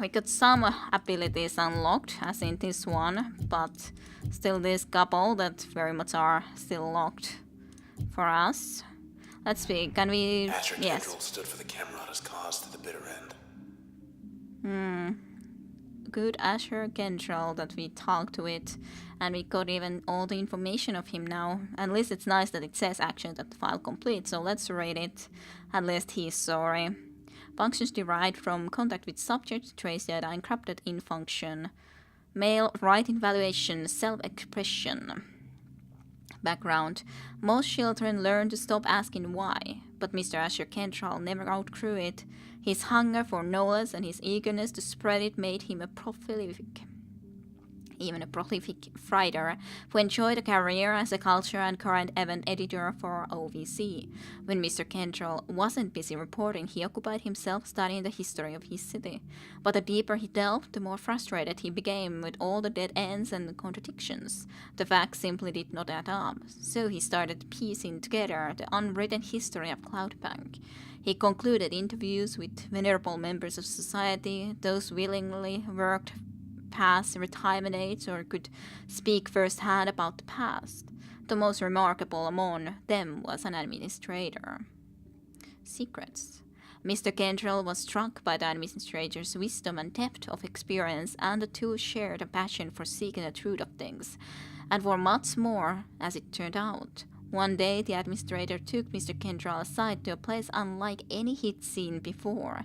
we got some abilities unlocked, as in this one, but still this couple that very much are still locked for us. Let's see, can we... Asher yes. Kendall stood for the Cameron's cause to the bitter end. Good Asher Kendall that we talked with, and we got even all the information of him now. At least it's nice that it says action that the file complete, so let's read it. At least he's sorry. Functions derived from contact with subject, trace data encrypted in function. Male right evaluation, self-expression. Background. Most children learn to stop asking why, but Mr. Asher Kendall never outgrew it. His hunger for knowledge and his eagerness to spread it made him a prolific writer who enjoyed a career as a culture and current event editor for OVC. When Mr. Kendall wasn't busy reporting, he occupied himself studying the history of his city. But the deeper he delved, the more frustrated he became with all the dead ends and contradictions. The facts simply did not add up, so he started piecing together the unwritten history of Cloudbank. He concluded interviews with venerable members of society, those willingly worked past retirement age or could speak firsthand about the past. The most remarkable among them was an administrator. Secrets. Mr. Kendall was struck by the administrator's wisdom and depth of experience, and the two shared a passion for seeking the truth of things, and for much more, as it turned out. One day, the administrator took Mr. Kendall aside to a place unlike any he'd seen before,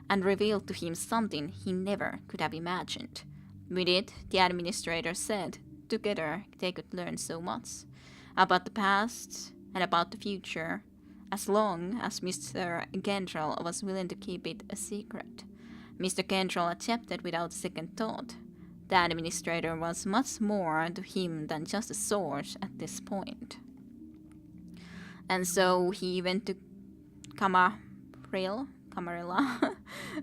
and revealed to him something he never could have imagined. With it, the administrator said, together they could learn so much about the past and about the future, as long as Mr. Kendall was willing to keep it a secret. Mr. Kendall accepted without a second thought. The administrator was much more to him than just a source at this point. And so he went to Camarilla.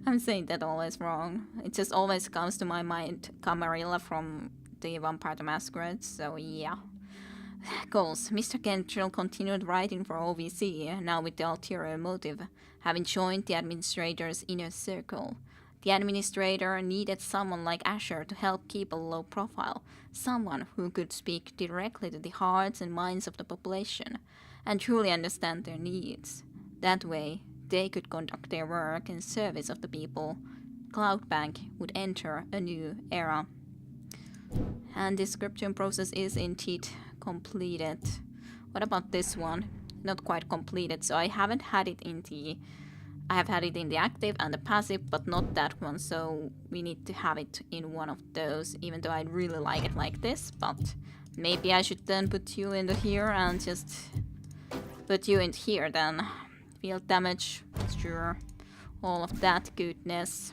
I'm saying that always wrong. It just always comes to my mind Camarilla from the Vampire the Masquerade, so yeah. Goals. Mr. Kendall continued writing for OVC, now with the ulterior motive, having joined the administrator's inner circle. The administrator needed someone like Asher to help keep a low profile, someone who could speak directly to the hearts and minds of the population, and truly understand their needs. That way, they could conduct their work in service of the people. Cloudbank would enter a new era. And description process is indeed completed. What about this one? Not quite completed, so I haven't had it in the... I have had it in the active and the passive, but not that one, so we need to have it in one of those, even though I'd really like it like this, but maybe I should then put you in here and just put you in here then. Field damage, sure, all of that goodness.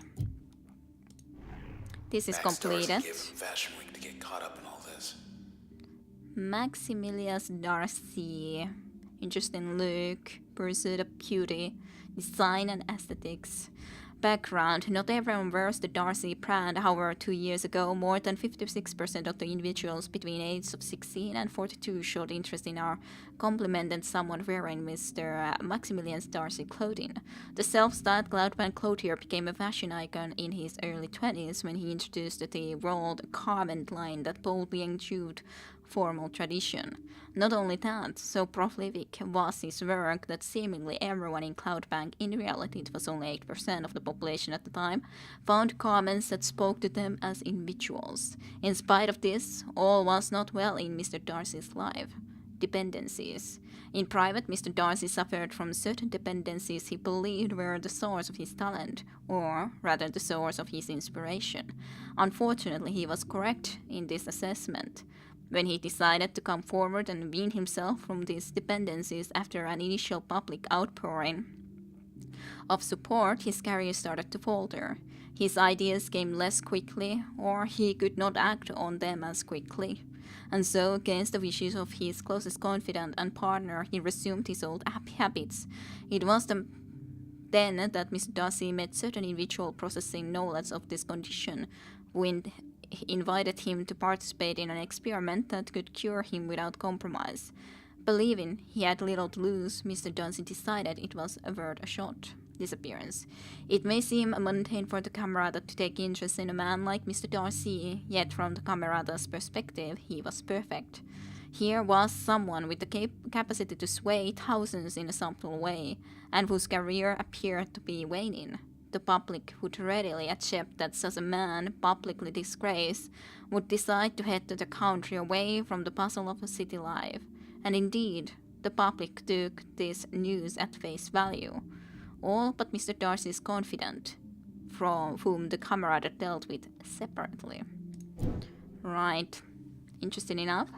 This is completed. Fashion Week to get caught up in all this. Maximilius Darcy. Interesting look, pursuit of beauty, design and aesthetics. Background. Not everyone wears the Darcy brand. However, 2 years ago, more than 56% of the individuals between ages of 16 and 42 showed interest in or complimented someone wearing Mr. Maximilian Darcy clothing. The self-styled Cloudbank clothier became a fashion icon in his early 20s when he introduced the world garment line that boldly eschewed formal tradition. Not only that, so prolific was his work that seemingly everyone in Cloudbank, in reality it was only 8% of the population at the time, found comments that spoke to them as individuals. In spite of this, all was not well in Mr. Darcy's life. Dependencies. In private, Mr. Darcy suffered from certain dependencies he believed were the source of his talent, or rather the source of his inspiration. Unfortunately, he was correct in this assessment. When he decided to come forward and wean himself from these dependencies after an initial public outpouring of support, his career started to falter. His ideas came less quickly, or he could not act on them as quickly. And so, against the wishes of his closest confidant and partner, he resumed his old habits. It was then that Mr. Darcy met certain individual possessing knowledge of this condition, who invited him to participate in an experiment that could cure him without compromise. Believing he had little to lose, Mr. Darcy decided it was worth a shot. disappearance. It may seem mundane for the Camerata to take interest in a man like Mr. Darcy, yet from the Camerata's perspective, he was perfect. Here was someone with the capacity to sway thousands in a subtle way, and whose career appeared to be waning. The public would readily accept that such a man, publicly disgraced, would decide to head to the country away from the bustle of a city life. And indeed, the public took this news at face value. All but Mr. Darcy's confidant, from whom the Camerata dealt with separately. Right. Interesting enough.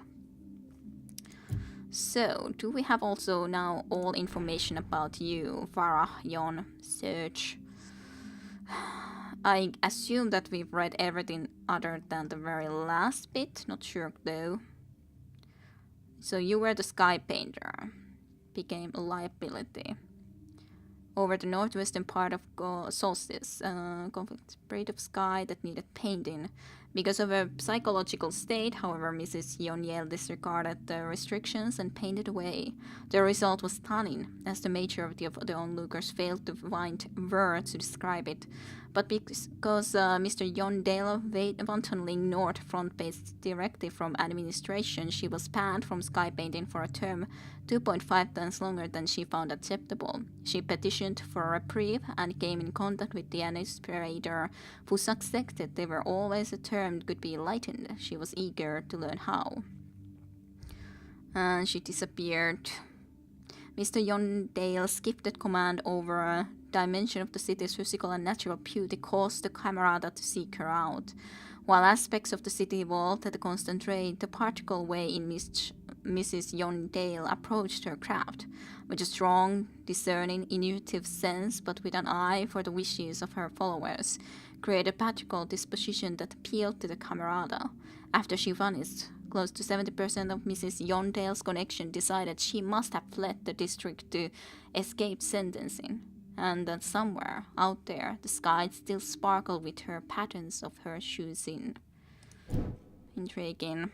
So, do we have also now all information about you, Farah, Jon, Serge? I assume that we've read everything other than the very last bit, not sure though. So you were the sky painter, became a liability. Over the northwestern part of Solstice, conflict sprayed of sky that needed painting. Because of her psychological state, however, Mrs. Yoniel disregarded the restrictions and painted away. The result was stunning, as the majority of the onlookers failed to find words to describe it. But because Mr. Yondale wantonly ignored front-page directive from administration, she was banned from sky painting for a term 2.5 times longer than she found acceptable. She petitioned for a reprieve and came in contact with the administrator, who suspected there were always a term could be lightened. She was eager to learn how. And she disappeared. Mr. Yondale's gifted command over a dimension of the city's physical and natural beauty caused the Camerata to seek her out. While aspects of the city evolved at a constant rate, the particular way in Mrs. Yondale approached her craft, with a strong, discerning, intuitive sense, but with an eye for the wishes of her followers, created a practical disposition that appealed to the Camerata. After she vanished, close to 70% of Mrs. Yondale's connection decided she must have fled the district to escape sentencing, and that somewhere out there the sky still sparkled with her patterns of her choosing. Intriguing.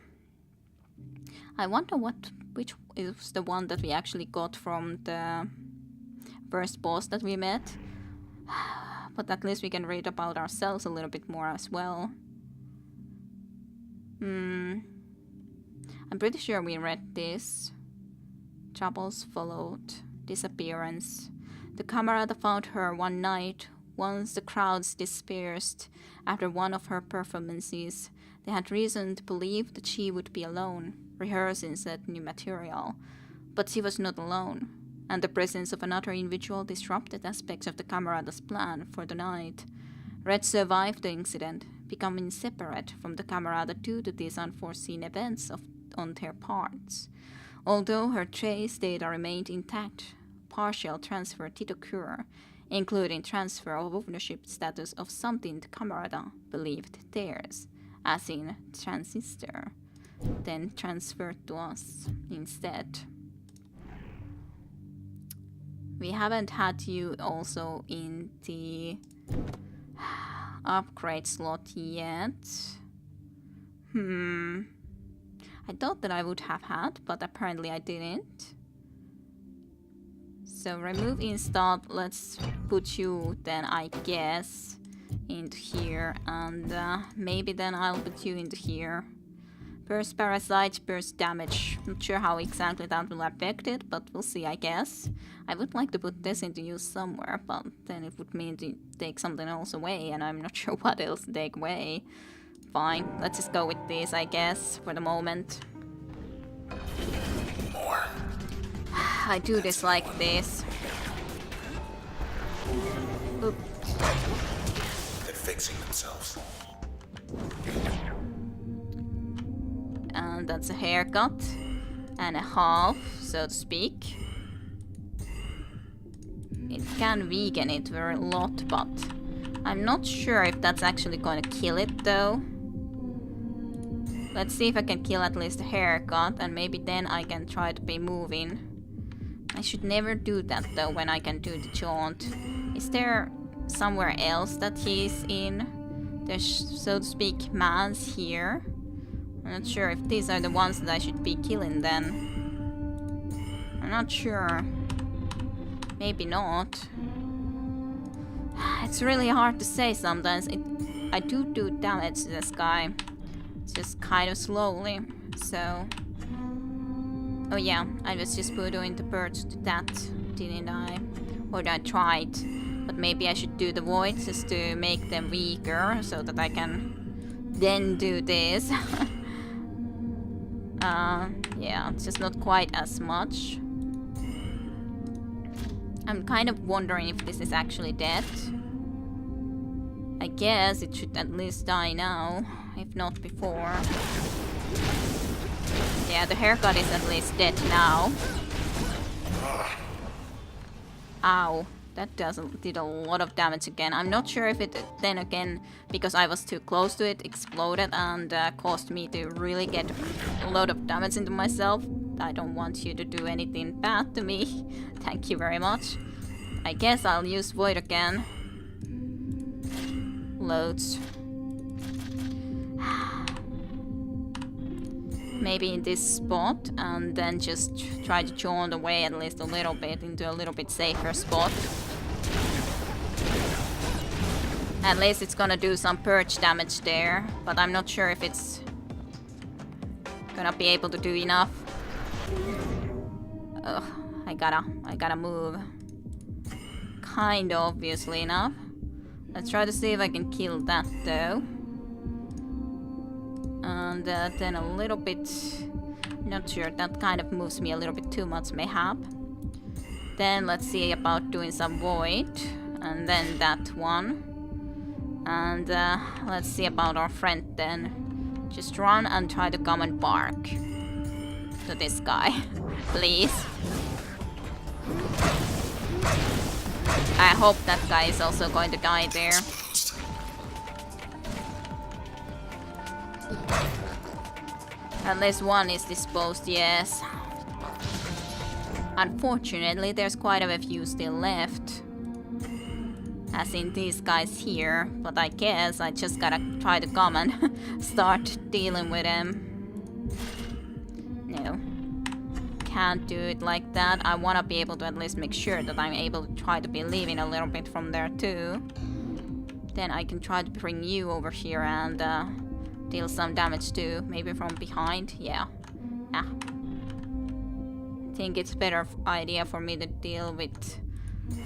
I wonder which is the one that we actually got from the first boss that we met. But at least we can read about ourselves a little bit more as well. I'm pretty sure we read this. Troubles followed. Disappearance. The Camerata found her one night, once the crowds dispersed after one of her performances. They had reason to believe that she would be alone, rehearsing said new material. But she was not alone, and the presence of another individual disrupted aspects of the Camerata's plan for the night. Red survived the incident, becoming separate from the Camerata due to these unforeseen events on their parts. Although her trace data remained intact, partial transfer did occur, including transfer of ownership status of something the Camerata believed theirs, as in transistor, then transferred to us instead. We haven't had you also in the upgrade slot yet. I thought that I would have had, but apparently I didn't. So remove install, let's put you then, I guess, into here, and maybe then I'll put you into here. Burst parasite, burst damage. Not sure how exactly that will affect it, but we'll see, I guess. I would like to put this into use somewhere, but then it would mean to take something else away, and I'm not sure what else to take away. Fine, let's just go with this, I guess, for the moment. More. I do this like this. Oop. They're fixing themselves. And that's a haircut. And a half, so to speak. It can weaken it very a lot, but I'm not sure if that's actually going to kill it though. Let's see if I can kill at least a haircut, and maybe then I can try to be moving. I should never do that though when I can do the jaunt. Is there somewhere else that he's in? There's, so to speak, mans here. I'm not sure if these are the ones that I should be killing then. I'm not sure. Maybe not. It's really hard to say sometimes. I do damage to this guy. Just kind of slowly. So... Oh yeah, I was just doing the birds to that, didn't I? Or I tried. But maybe I should do the voids just to make them weaker so that I can then do this. Yeah, it's just not quite as much. I'm kind of wondering if this is actually dead. I guess it should at least die now, if not before. Yeah, the haircut is at least dead now. Ow. That did a lot of damage again. I'm not sure if it then again, because I was too close to it, exploded and caused me to really get a lot of damage into myself. I don't want you to do anything bad to me. Thank you very much. I guess I'll use Void again. Loads. Maybe in this spot, and then just try to jaunt away at least a little bit into a little bit safer spot. At least it's gonna do some purge damage there, but I'm not sure if it's gonna be able to do enough. Ugh, I gotta move. Kind of obviously enough. Let's try to see if I can kill that though. And then a little bit, not sure, that kind of moves me a little bit too much mayhap. Then let's see about doing some void, and then that one. And let's see about our friend then. Just run and try to come and bark to this guy, please. I hope that guy is also going to die there. At least one is disposed, yes. Unfortunately, there's quite a few still left. As in these guys here. But I guess I just gotta try to come and start dealing with them. No. Can't do it like that. I wanna be able to at least make sure that I'm able to try to be leaving a little bit from there too. Then I can try to bring you over here and deal some damage too. Maybe from behind. Yeah. I think it's better idea for me to deal with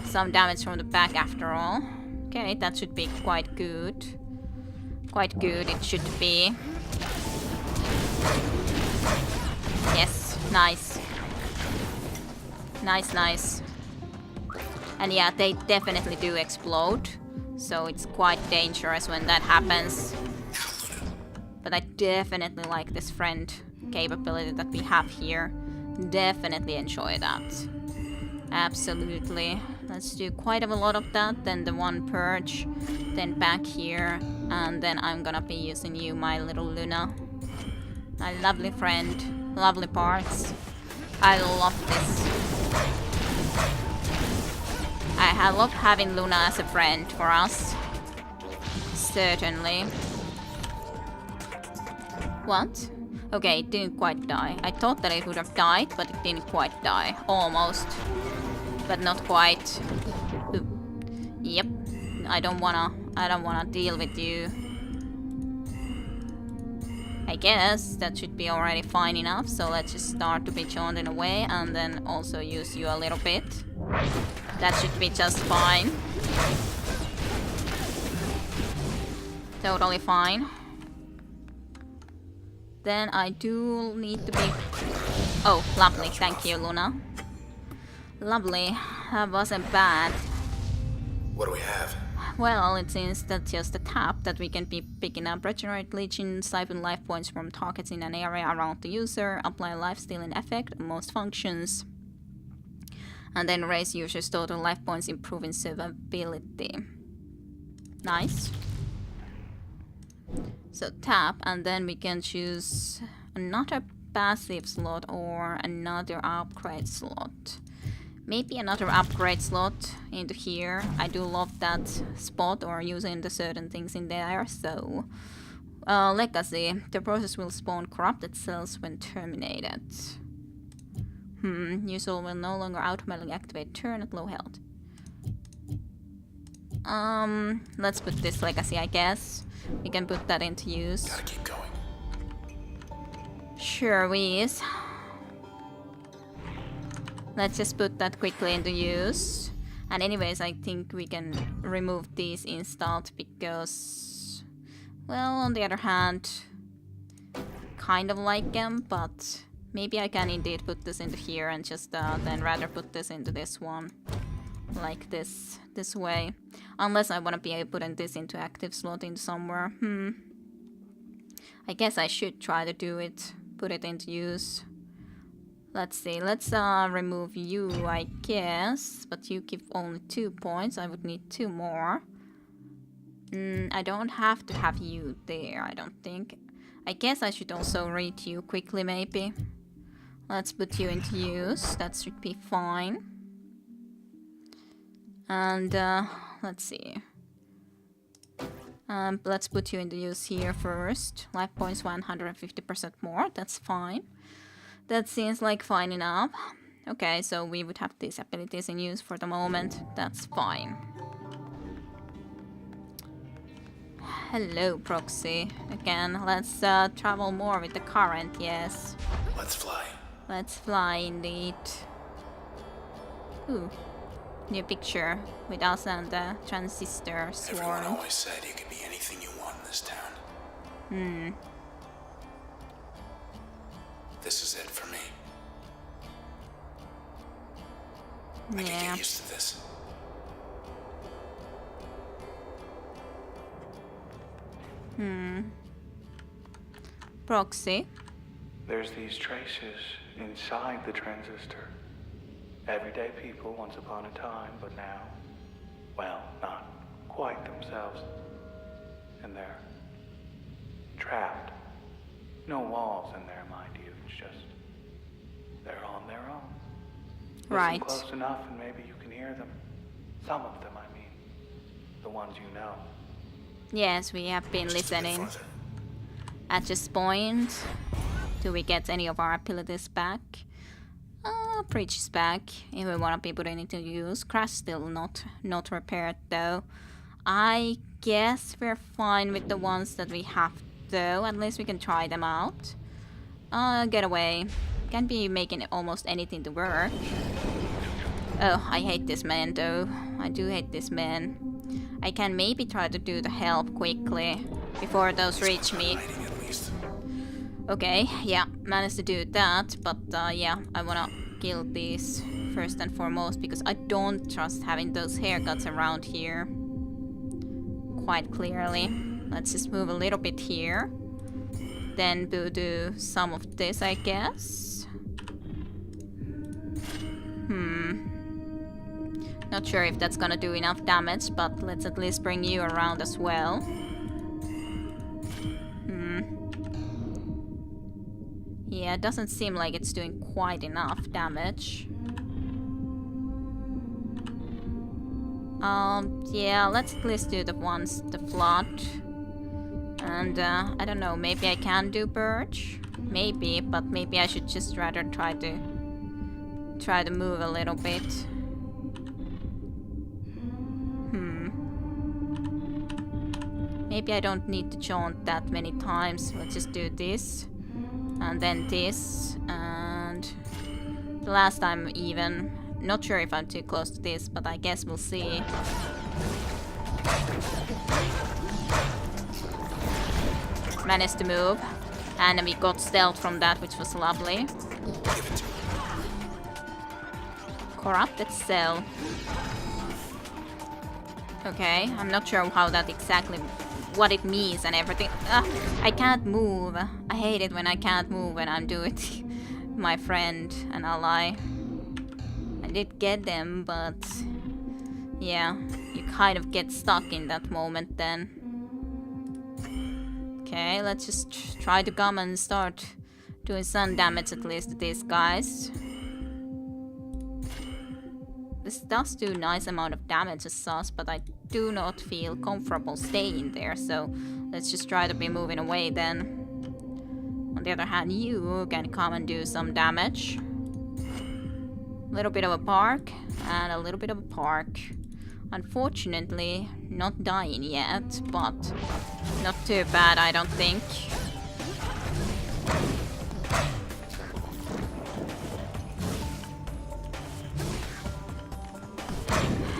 some damage from the back after all. Okay, that should be quite good. Quite good it should be. Yes, nice. Nice, nice. And yeah, they definitely do explode. So it's quite dangerous when that happens. But I definitely like this friend capability that we have here. Definitely enjoy that. Absolutely. Let's do quite a lot of that. Then the one purge. Then back here. And then I'm gonna be using you, my little Luna. My lovely friend. Lovely parts. I love this. I love having Luna as a friend for us. Certainly. What? Okay, it didn't quite die. I thought that it would have died, but it didn't quite die. Almost. But not quite. Ooh. Yep. I don't wanna deal with you. I guess that should be already fine enough, so let's just start to be jaunting away and then also use you a little bit. That should be just fine. Totally fine. Then I do need to be... Oh, lovely. Thank you, Luna. Lovely. That wasn't bad. What do we have? Well, it seems that's just a tap that we can be picking up. Regenerate Legion, siphon life points from targets in an area around the user, apply life stealing effect on most functions, and then raise user's total life points, improving survivability. Nice. So tap, and then we can choose another passive slot or another upgrade slot. Maybe another upgrade slot into here. I do love that spot, or using the certain things in there. So legacy. The process will spawn corrupted cells when terminated. User will no longer automatically activate turn at low health. Let's put this legacy, I guess. We can put that into use. Gotta keep going. Sure, we is. Let's just put that quickly into use. And anyways, I think we can remove these installed because, well, on the other hand, kind of like them, but maybe I can indeed put this into here and just then rather put this into this one. Like this way. Unless I want to be putting this into active slot in somewhere. I guess I should try to do it. Put it into use. Let's see. Let's remove you, I guess. But you give only 2 points. I would need 2 more. I don't have to have you there, I don't think. I guess I should also read you quickly, maybe. Let's put you into use. That should be fine. And let's see. Let's put you into use here first. Life points 150% more. That's fine. That seems like fine enough. Okay, so we would have these abilities in use for the moment. That's fine. Hello, Proxy. Again, let's travel more with the current, yes. Let's fly. Let's fly, indeed. Ooh. New picture with us and the transistor Everyone swarm. always said you could be anything you want in this town. This is it for me. I can get used to this. Proxy. There's these traces inside the transistor. Everyday people once upon a time, but now, well, not quite themselves. And they're trapped. No walls in there, mind you. It's just, they're on their own. Right. Listen close enough and maybe you can hear them. Some of them, I mean. The ones you know. Yes, we have been Just a bit listening. farther. At this point, do we get any of our abilities back? Preach is back. If we want to be putting it to use. Crash still not repaired though. I guess we're fine with the ones that we have though. At least we can try them out. Get away. Can be making almost anything to work. Oh, I hate this man though. I do hate this man. I can maybe try to do the help quickly before those reach me. Hiding at least. Okay, yeah, managed to do that, but yeah, I wanna kill these first and foremost because I don't trust having those haircuts around here. Quite clearly. Let's just move a little bit here. Then we'll do some of this, I guess. Not sure if that's gonna do enough damage, but let's at least bring you around as well. Yeah, it doesn't seem like it's doing quite enough damage. Yeah, let's at least do the flood. And I don't know, maybe I can do Birch? Maybe, but maybe I should just rather try to move a little bit. Maybe I don't need to jaunt that many times. Let's just do this. And then this. And the last time even. Not sure if I'm too close to this, but I guess we'll see. Managed to move. And we got stealth from that, which was lovely. Corrupted cell. Okay, I'm not sure how that exactly, what it means and everything. I can't move. I hate it when I can't move when I'm doing my friend and ally. I did get them, but yeah, you kind of get stuck in that moment then. Okay, let's just try to come and start doing some damage at least to these guys. This does do a nice amount of damage as such, but I do not feel comfortable staying there, so let's just try to be moving away then. On the other hand, you can come and do some damage. A little bit of a park, and a little bit of a park. Unfortunately, not dying yet, but not too bad, I don't think.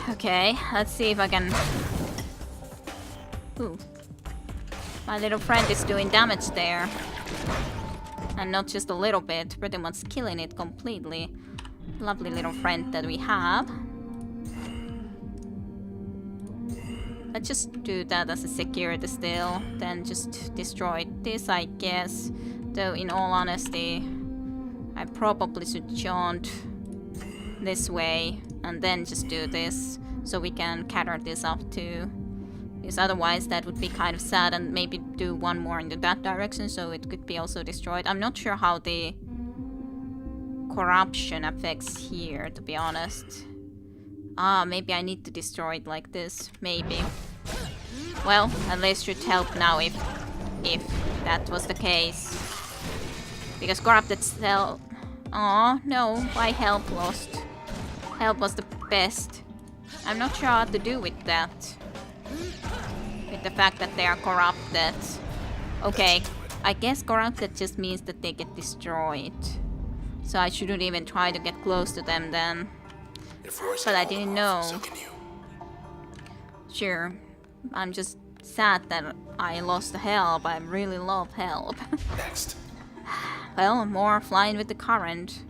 Okay, let's see if I can... Ooh. My little friend is doing damage there. And not just a little bit, pretty much killing it completely. Lovely little friend that we have. Let's just do that as a security still. Then just destroy this, I guess. Though, in all honesty, I probably should jaunt this way and then just do this. So we can cater this up too. Because otherwise that would be kind of sad, and maybe do one more into that direction so it could be also destroyed. I'm not sure how the corruption affects here, to be honest. Maybe I need to destroy it like this. Maybe. Well, at least should help now if that was the case. Because corrupted cell... Aw, no, my help lost. Help was the best. I'm not sure what to do with that. With the fact that they are corrupted. Okay, I guess corrupted just means that they get destroyed. So I shouldn't even try to get close to them then. But I didn't know. So can you. Sure. I'm just sad that I lost the help. I really love help. Next. Well, more flying with the current.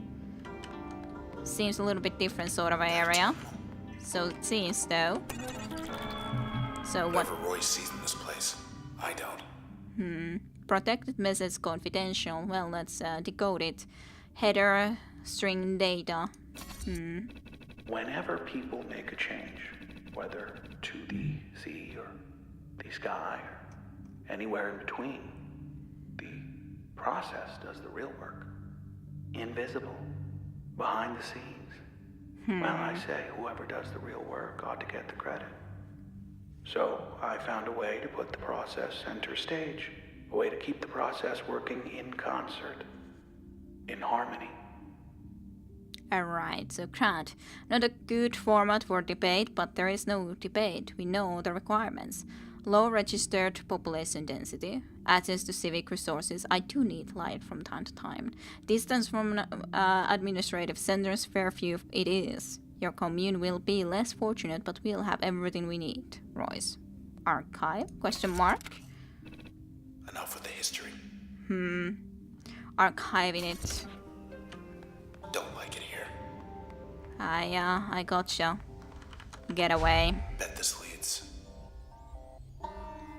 Seems a little bit different sort of area. So it seems though. So what? Whatever Royce sees in this place, I don't. Protected message confidential. Well, let's decode it. Header string data. Whenever people make a change, whether to the sea or the sky or anywhere in between, the process does the real work. Invisible. Behind the scenes. Well, I say whoever does the real work ought to get the credit. So I found a way to put the process center stage. A way to keep the process working in concert. In harmony. Alright, so CRAD. Not a good format for debate, but there is no debate. We know the requirements. Low registered population density. Access to civic resources. I do need light from time to time. Distance from administrative centers, Fairview it is. Your commune will be less fortunate, but we'll have everything we need. Royce. Archive? Question mark? Enough with the history. Archiving it. Don't like it here. I gotcha. Get away. Bet this leads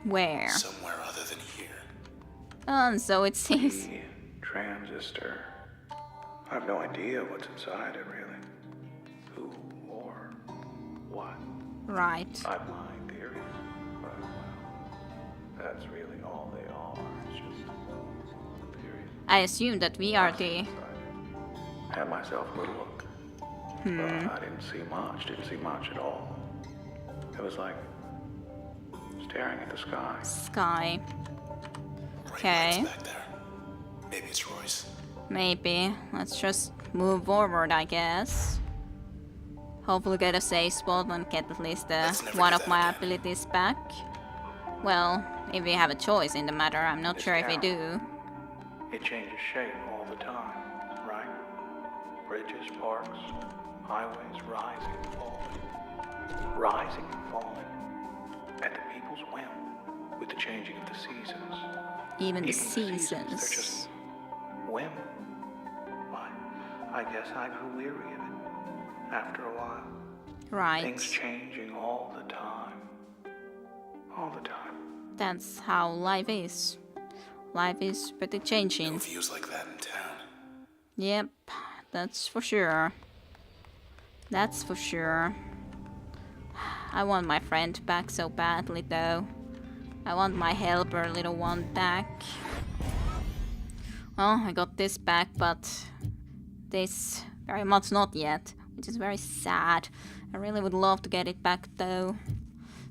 Where? somewhere other than here. So it seems. The transistor. I have no idea what's inside it, really. Who or what. Right. I have my theories, but well, that's really all they are. It's just theories. I assume that we are the. I had myself a little look. But I didn't see much at all. It was like staring at the sky. Sky. Right Okay. back there. Maybe it's Royce. Maybe. Let's just move forward, I guess. Hopefully get a safe spot and get at least Let's never one do of that my again. abilities back. Well, if we have a choice in the matter, I'm not This sure if we town. do. It changes shape all the time, right? Bridges, parks, highways rising and falling. Rising and falling. At the people's whim, with the changing of the seasons. Even the Even they're just seasons. whim. Why, I guess I grew weary of it after a while. Right. Things changing all the time. All the time. That's how life is. Life is pretty No changing. views like that in town. Yep, that's for sure. That's for sure. I want my friend back so badly though. I want my helper little one back. Well, I got this back, but this very much not yet, which is very sad. I really would love to get it back though.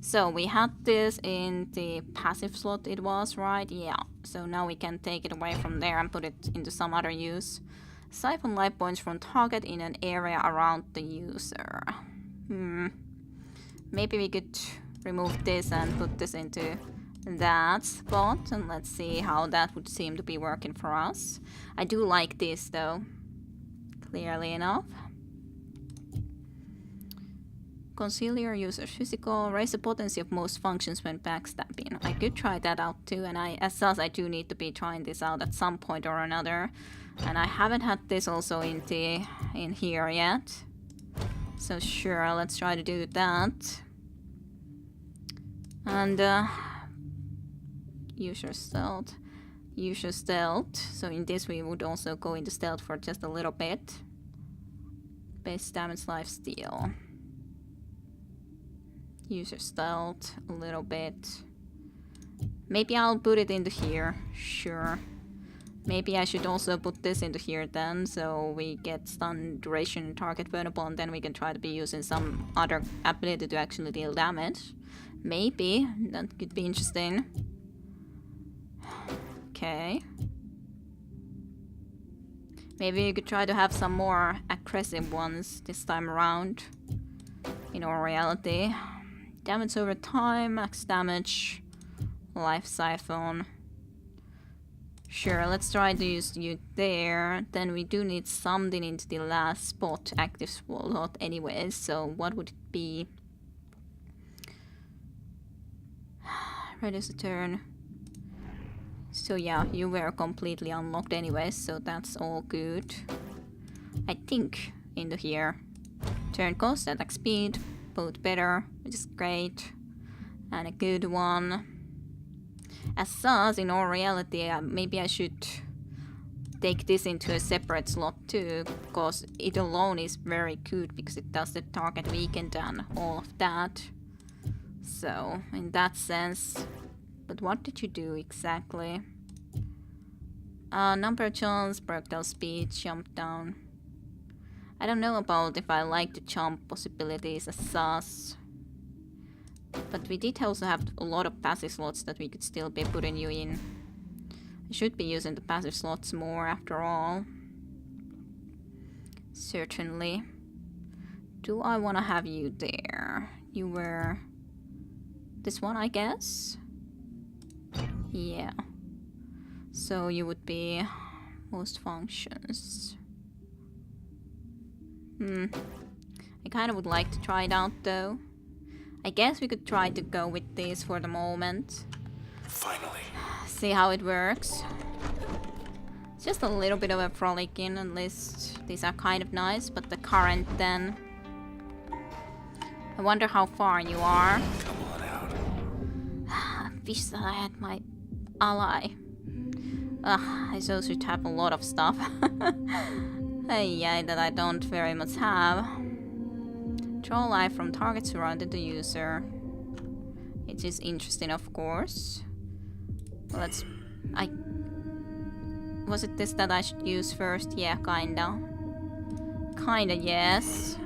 So we had this in the passive slot it was, right? Yeah. So now we can take it away from there and put it into some other use. Siphon life points from target in an area around the user. Maybe we could remove this and put this into that spot, and let's see how that would seem to be working for us. I do like this though, clearly enough. Conceal your user's physical, raise the potency of most functions when backstabbing. I could try that out too, and as such I do need to be trying this out at some point or another. And I haven't had this also in here yet. So sure, let's try to do that. And use your stealth. Use your stealth. So in this we would also go into stealth for just a little bit. Base damage, life steal. Use your stealth a little bit. Maybe I'll put it into here. Sure. Maybe I should also put this into here then, so we get stun duration target vulnerable, and then we can try to be using some other ability to actually deal damage. Maybe. That could be interesting. Okay. Maybe you could try to have some more aggressive ones this time around. In all reality. Damage over time, max damage, life siphon. Sure, let's try to use you there. Then we do need something into the last spot, active slot anyways. So what would it be? Reduce the turn. So yeah, you were completely unlocked anyways, so that's all good. I think into here. Turn cost, attack speed, both better, which is great. And a good one. As such, in all reality, maybe I should take this into a separate slot too, because it alone is very good, because it does the target weakened and all of that. So, in that sense. But what did you do exactly? Number of chance, projectile speed, jump down. I don't know about if I like the jump possibilities as such. But we did also have a lot of passive slots that we could still be putting you in. I should be using the passive slots more after all. Certainly. Do I want to have you there? You were... this one, I guess? Yeah. So you would be most functions. I kind of would like to try it out though. I guess we could try to go with this for the moment. Finally. See how it works. It's just a little bit of a frolicking, at least these are kind of nice, but the current then... I wonder how far you are. Come on out. I wish that I had my ally. I also should have a lot of stuff. Yeah, that I don't very much have. Draw life from targets surrounding the user. It is interesting, of course. Well, was it this that I should use first? Yeah, kinda. Kinda, yes.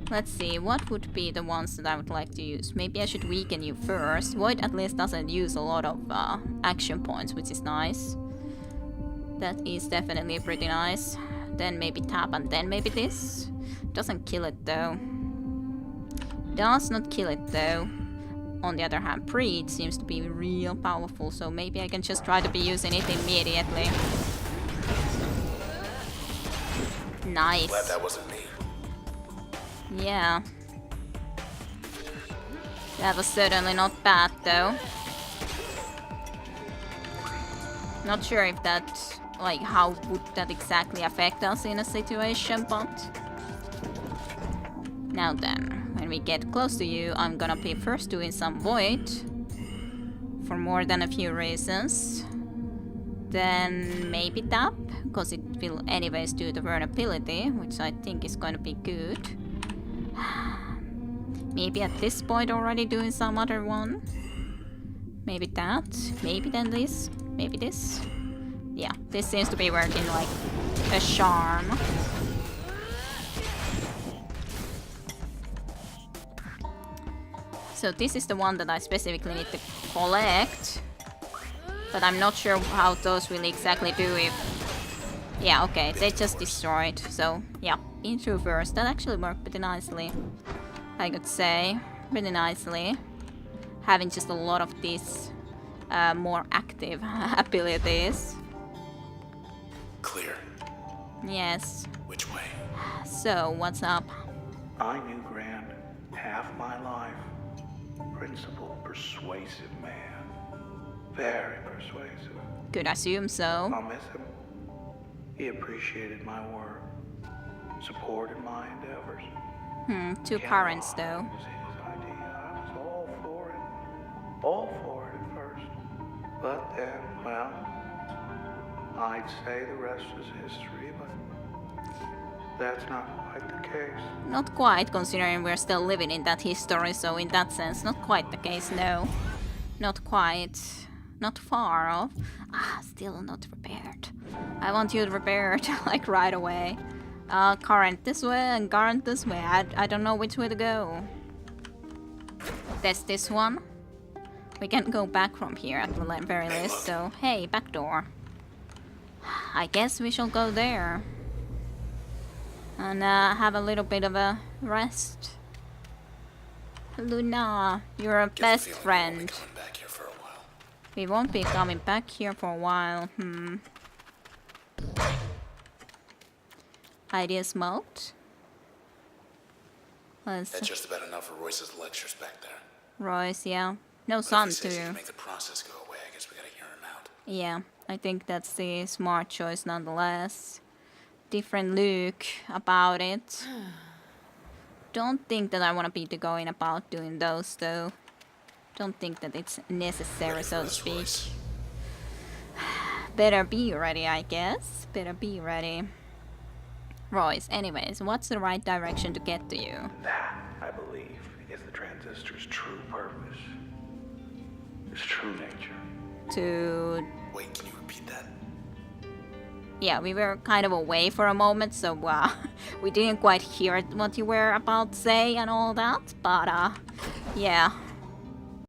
Let's see, what would be the ones that I would like to use? Maybe I should weaken you first. Void at least doesn't use a lot of action points, which is nice. That is definitely pretty nice. Then maybe tap and then maybe this. Doesn't kill it though. Does not kill it though. On the other hand, Preed seems to be real powerful, so maybe I can just try to be using it immediately. Nice. Glad that wasn't me. Yeah. That was certainly not bad though. Not sure if that, like, how would that exactly affect us in a situation, but... Now then, when we get close to you, I'm gonna be first doing some void. For more than a few reasons. Then maybe tap, because it will anyways do the vulnerability, which I think is going to be good. Maybe at this point already doing some other one. Maybe that, maybe then this, maybe this. Yeah, this seems to be working like a charm. So this is the one that I specifically need to collect. But I'm not sure how those will exactly do if Yeah, okay, they just destroyed. So, yeah, intro first. That actually worked pretty nicely. I could say. Pretty nicely. Having just a lot of these more active abilities. Clear. Yes. Which way? So, what's up? I knew Grant half my life. Principled, persuasive man. Very persuasive. Could assume so. I'll miss him. He appreciated my work, supported my endeavors. Two parents though. It was his idea. I was all for it. All for it at first. But then, well, I'd say the rest is history, but that's not quite the case. Not quite, considering we're still living in that history, so in that sense, not quite the case, no. Not quite. Not far off. Still not repaired. I want you repaired, like right away. Current this way and current this way. I don't know which way to go. That's this one. We can go back from here at the very least, so hey, back door. I guess we shall go there. And have a little bit of a rest. Luna, you're a Get the best feeling friend. we won't be coming back here for a while. We won't be coming back here for a while. Idea smoked. That's Let's just about enough for Royce's lectures back there. Royce, yeah. No But sun if he says he too. can make the process go away, I guess we gotta hear him out. Yeah, I think that's the smart choice nonetheless. Different look about it. Don't think that I want to be going about doing those though. Don't think that it's necessary, Ready so for to this, speak. Royce? Better be ready, I guess. Better be ready. Royce, anyways, what's the right direction to get to you? That, I believe, is the transistor's true purpose. Its true nature. To... Wait, can you repeat that? Yeah, we were kind of away for a moment, so we didn't quite hear what you were about to say and all that, but yeah.